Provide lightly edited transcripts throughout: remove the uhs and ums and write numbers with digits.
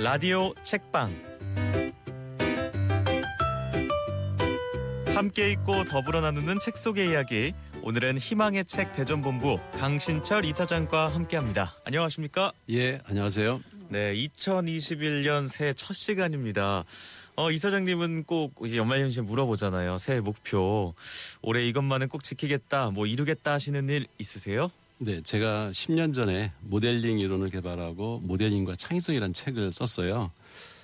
라디오 책방 함께 읽고 더불어 나누는 책 속의 이야기. 오늘은 희망의 책 대전본부 강신철 이사장과 함께합니다. 안녕하십니까? 예, 안녕하세요. 네, 2021년 새해 첫 시간입니다. 이사장님은 꼭 이제 연말연시에 물어보잖아요. 새해 목표. 올해 이것만은 꼭 지키겠다, 이루겠다 하시는 일 있으세요? 네, 제가 10년 전에 모델링 이론을 개발하고 모델링과 창의성이라는 책을 썼어요.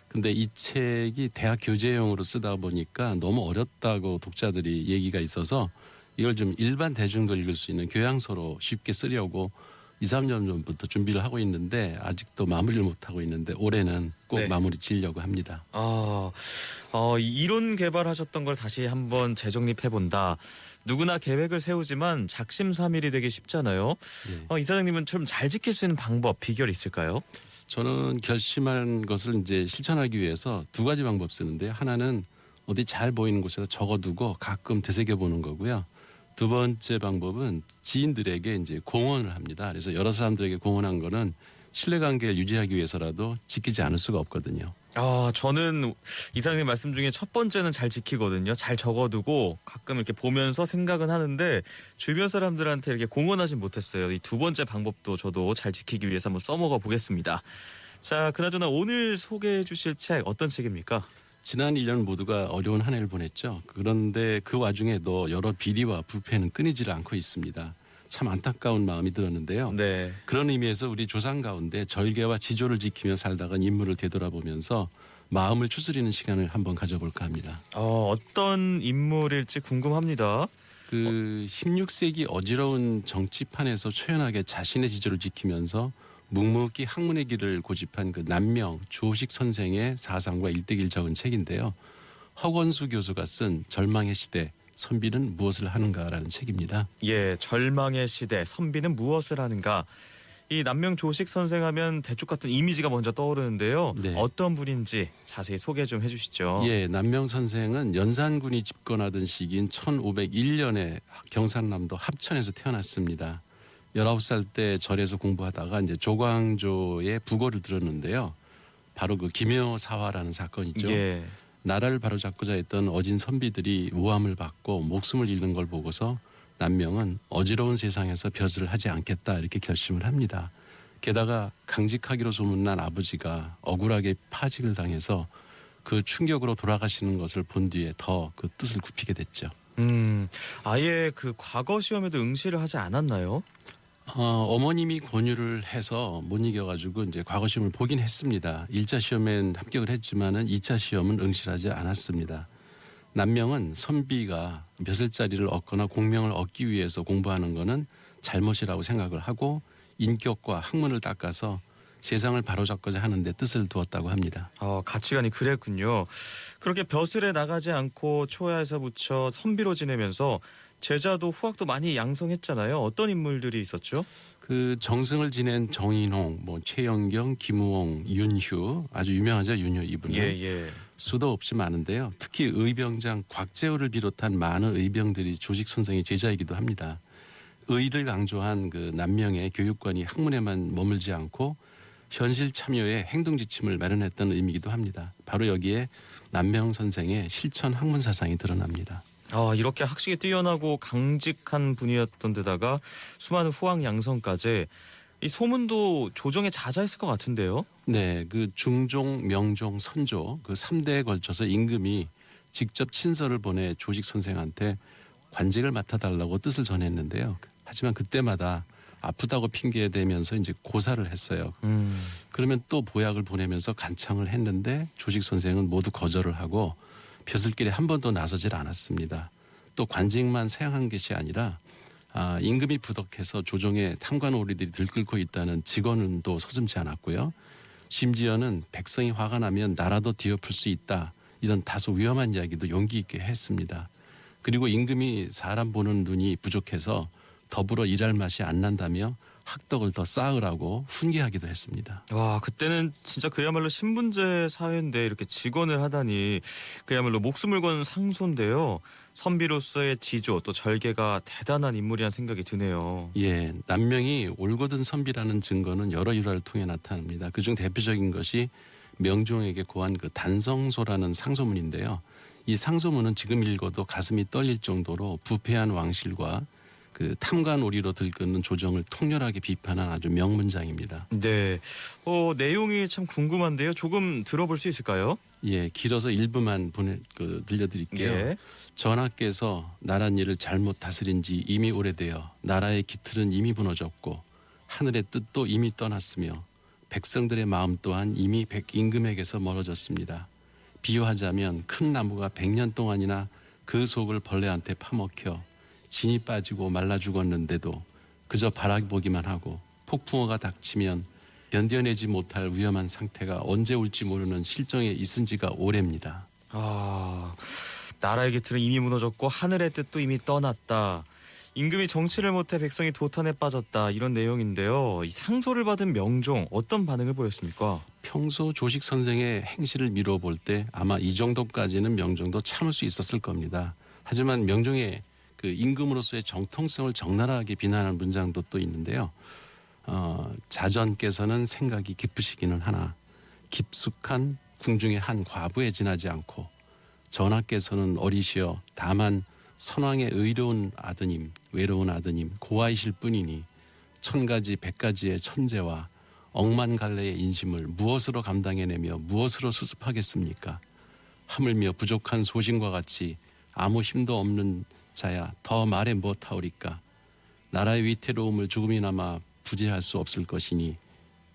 근데 이 책이 대학 교재용으로 쓰다 보니까 너무 어렵다고 독자들이 얘기가 있어서 이걸 좀 일반 대중도 읽을 수 있는 교양서로 쉽게 쓰려고 2, 3년 전부터 준비를 하고 있는데 아직도 마무리를 못하고 있는데 올해는 꼭 마무리 지으려고 합니다. 이론 개발하셨던 걸 다시 한번 재정립해본다. 누구나 계획을 세우지만 작심삼일이 되기 쉽잖아요. 네. 이사장님은 좀 잘 지킬 수 있는 방법, 비결 있을까요? 저는 결심한 것을 이제 실천하기 위해서 두 가지 방법 쓰는데요. 하나는 어디 잘 보이는 곳에다 적어두고 가끔 되새겨보는 거고요. 두 번째 방법은 지인들에게 이제 공언을 합니다. 그래서 여러 사람들에게 공언한 거는 신뢰관계를 유지하기 위해서라도 지키지 않을 수가 없거든요. 저는 이사장님 말씀 중에 첫 번째는 잘 지키거든요. 잘 적어두고 가끔 이렇게 보면서 생각은 하는데 주변 사람들한테 이렇게 공언하진 못했어요. 이 두 번째 방법도 저도 잘 지키기 위해서 한번 써먹어 보겠습니다. 자, 그나저나 오늘 소개해 주실 책 어떤 책입니까? 지난 1년 모두가 어려운 한 해를 보냈죠. 그런데 그 와중에도 여러 비리와 부패는 끊이질 않고 있습니다. 참 안타까운 마음이 들었는데요. 네. 그런 의미에서 우리 조상 가운데 절개와 지조를 지키며 살다간 인물을 되돌아보면서 마음을 추스리는 시간을 한번 가져볼까 합니다. 어떤 인물일지 궁금합니다. 16세기 어지러운 정치판에서 초연하게 자신의 지조를 지키면서 묵묵히 학문의 길을 고집한 그 남명 조식 선생의 사상과 일대기를 적은 책인데요. 허건수 교수가 쓴 절망의 시대 선비는 무엇을 하는가라는 책입니다. 예, 절망의 시대 선비는 무엇을 하는가. 이 남명 조식 선생 하면 대쪽 같은 이미지가 먼저 떠오르는데요. 네. 어떤 분인지 자세히 소개 좀 해주시죠. 예, 남명 선생은 연산군이 집권하던 시기인 1501년에 경상남도 합천에서 태어났습니다. 19살 때 절에서 공부하다가 이제 조광조의 부고를 들었는데요. 바로 그 김효사화라는 사건이 있죠. 예. 나라를 바로잡고자 했던 어진 선비들이 모함을 받고 목숨을 잃는 걸 보고서 남명은 어지러운 세상에서 벼슬을 하지 않겠다 이렇게 결심을 합니다. 게다가 강직하기로 소문난 아버지가 억울하게 파직을 당해서 그 충격으로 돌아가시는 것을 본 뒤에 더 그 뜻을 굽히게 됐죠. 아예 그 과거 시험에도 응시를 하지 않았나요? 어머님이 권유를 해서 못 이겨가지고 이제 과거 시험을 보긴 했습니다. 1차 시험엔 합격을 했지만은 2차 시험은 응시하지 않았습니다. 남명은 선비가 벼슬자리를 얻거나 공명을 얻기 위해서 공부하는 거는 잘못이라고 생각을 하고 인격과 학문을 닦아서 세상을 바로잡고자 하는데 뜻을 두었다고 합니다. 가치관이 그랬군요. 그렇게 벼슬에 나가지 않고 초야에서부터 선비로 지내면서 제자도 후학도 많이 양성했잖아요. 어떤 인물들이 있었죠? 그 정승을 지낸 정인홍, 최영경, 김우홍, 윤휴 아주 유명하죠. 윤휴 이분은. 예. 수도 없이 많은데요. 특히 의병장 곽재우를 비롯한 많은 의병들이 조식 선생의 제자이기도 합니다. 의를 강조한 그 남명의 교육관이 학문에만 머물지 않고 현실 참여에 행동 지침을 마련했던 의미이기도 합니다. 바로 여기에 남명 선생의 실천 학문 사상이 드러납니다. 이렇게 학식이 뛰어나고 강직한 분이었던 데다가 수많은 후학 양성까지 이 소문도 조정에 자자했을 것 같은데요. 네, 그 중종, 명종, 선조 그 3대에 걸쳐서 임금이 직접 친서를 보내 조식 선생한테 관직을 맡아달라고 뜻을 전했는데요. 하지만 그때마다 아프다고 핑계대면서 이제 고사를 했어요. 그러면 또 보약을 보내면서 간청을 했는데 조식 선생은 모두 거절을 하고 벼슬길에 한 번도 나서질 않았습니다. 또 관직만 사양한 것이 아니라 임금이 부덕해서 조정에 탐관오리들이 들끓고 있다는 직언도 서슴지 않았고요. 심지어는 백성이 화가 나면 나라도 뒤엎을 수 있다. 이런 다소 위험한 이야기도 용기 있게 했습니다. 그리고 임금이 사람 보는 눈이 부족해서 더불어 일할 맛이 안 난다며 학덕을 더 쌓으라고 훈계하기도 했습니다. 그때는 진짜 그야말로 신분제 사회인데 이렇게 직언을 하다니 그야말로 목숨을 건 상소인데요. 선비로서의 지조 또 절개가 대단한 인물이라는 생각이 드네요. 예, 남명이 올곧은 선비라는 증거는 여러 일화를 통해 나타납니다. 그중 대표적인 것이 명종에게 고한 그 단성소라는 상소문인데요. 이 상소문은 지금 읽어도 가슴이 떨릴 정도로 부패한 왕실과 그 탐관오리로 들끓는 조정을 통렬하게 비판한 아주 명문장입니다. 네. 내용이 참 궁금한데요. 조금 들어볼 수 있을까요? 예, 길어서 일부만 들려드릴게요. 예. 전하께서 나랏일을 잘못 다스린 지 이미 오래되어 나라의 기틀은 이미 무너졌고 하늘의 뜻도 이미 떠났으며 백성들의 마음 또한 이미 백임금에게서 멀어졌습니다. 비유하자면 큰 나무가 100년 동안이나 그 속을 벌레한테 파먹혀 진이 빠지고 말라 죽었는데도 그저 바라보기만 하고 폭풍우가 닥치면 견뎌내지 못할 위험한 상태가 언제 올지 모르는 실정에 있은 지가 오래입니다. 나라의 기틀은 이미 무너졌고 하늘의 뜻도 이미 떠났다. 임금이 정치를 못해 백성이 도탄에 빠졌다. 이런 내용인데요. 이 상소를 받은 명종 어떤 반응을 보였습니까? 평소 조식 선생의 행실을 미뤄볼 때 아마 이 정도까지는 명종도 참을 수 있었을 겁니다. 하지만 명종의 그 임금으로서의 정통성을 적나라하게 비난하는 문장도 또 있는데요. 자전께서는 생각이 깊으시기는 하나 깊숙한 궁중의 한 과부에 지나지 않고 전하께서는 어리시어 다만 선왕의 의로운 아드님, 외로운 아드님, 고아이실 뿐이니 1000가지 100가지의 천재와 억만 갈래의 인심을 무엇으로 감당해내며 무엇으로 수습하겠습니까? 하물며 부족한 소신과 같이 아무 힘도 없는 자야 더 말해 무엇하오리까? 나라의 위태로움을 조금이나마 부재할 수 없을 것이니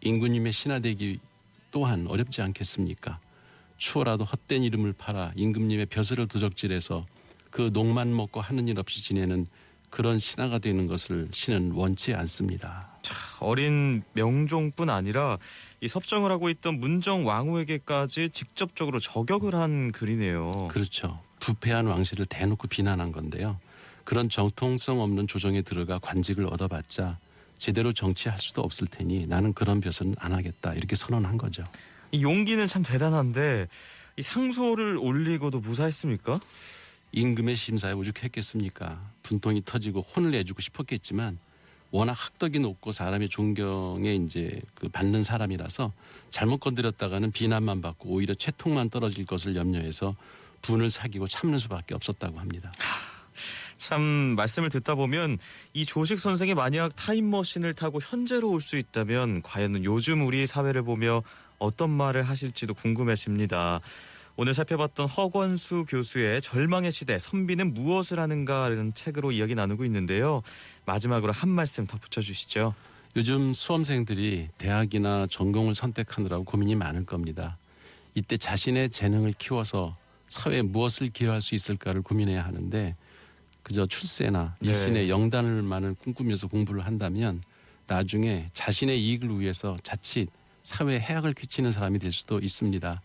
임금님의 신하되기 또한 어렵지 않겠습니까? 추워라도 헛된 이름을 팔아 임금님의 벼슬을 도적질해서 그 녹만 먹고 하는 일 없이 지내는 그런 신하가 되는 것을 신은 원치 않습니다. 어린 명종뿐 아니라 이 섭정을 하고 있던 문정 왕후에게까지 직접적으로 저격을 한 글이네요. 그렇죠. 부패한 왕실을 대놓고 비난한 건데요. 그런 정통성 없는 조정에 들어가 관직을 얻어봤자 제대로 정치할 수도 없을 테니 나는 그런 벼슬은 안 하겠다 이렇게 선언한 거죠. 이 용기는 참 대단한데 이 상소를 올리고도 무사했습니까? 임금의 심사에 오죽했겠습니까? 분통이 터지고 혼을 내주고 싶었겠지만 워낙 학덕이 높고 사람의 존경에 이제 받는 사람이라서 잘못 건드렸다가는 비난만 받고 오히려 채통만 떨어질 것을 염려해서 분을 사귀고 참는 수밖에 없었다고 합니다. 참 말씀을 듣다 보면 이 조식 선생이 만약 타임머신을 타고 현재로 올 수 있다면 과연 요즘 우리 사회를 보며 어떤 말을 하실지도 궁금해집니다. 오늘 살펴봤던 허권수 교수의 절망의 시대 선비는 무엇을 하는가라는 책으로 이야기 나누고 있는데요. 마지막으로 한 말씀 더 붙여주시죠. 요즘 수험생들이 대학이나 전공을 선택하느라고 고민이 많을 겁니다. 이때 자신의 재능을 키워서 사회에 무엇을 기여할 수 있을까를 고민해야 하는데 그저 출세나 일신의 영단을만을 꿈꾸면서 공부를 한다면 나중에 자신의 이익을 위해서 자칫 사회에 해악을 끼치는 사람이 될 수도 있습니다.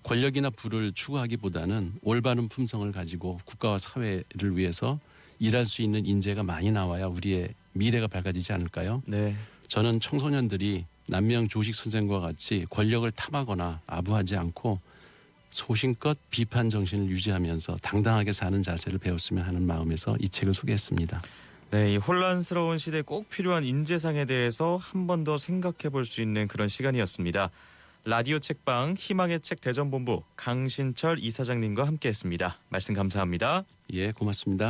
권력이나 부를 추구하기보다는 올바른 품성을 가지고 국가와 사회를 위해서 일할 수 있는 인재가 많이 나와야 우리의 미래가 밝아지지 않을까요? 네. 저는 청소년들이 남명 조식 선생과 같이 권력을 탐하거나 아부하지 않고 소신껏 비판 정신을 유지하면서 당당하게 사는 자세를 배웠으면 하는 마음에서 이 책을 소개했습니다. 네, 이 혼란스러운 시대에 꼭 필요한 인재상에 대해서 한 번 더 생각해 볼 수 있는 그런 시간이었습니다. 라디오 책방 희망의 책 대전본부 강신철 이사장님과 함께했습니다. 말씀 감사합니다. 예, 고맙습니다.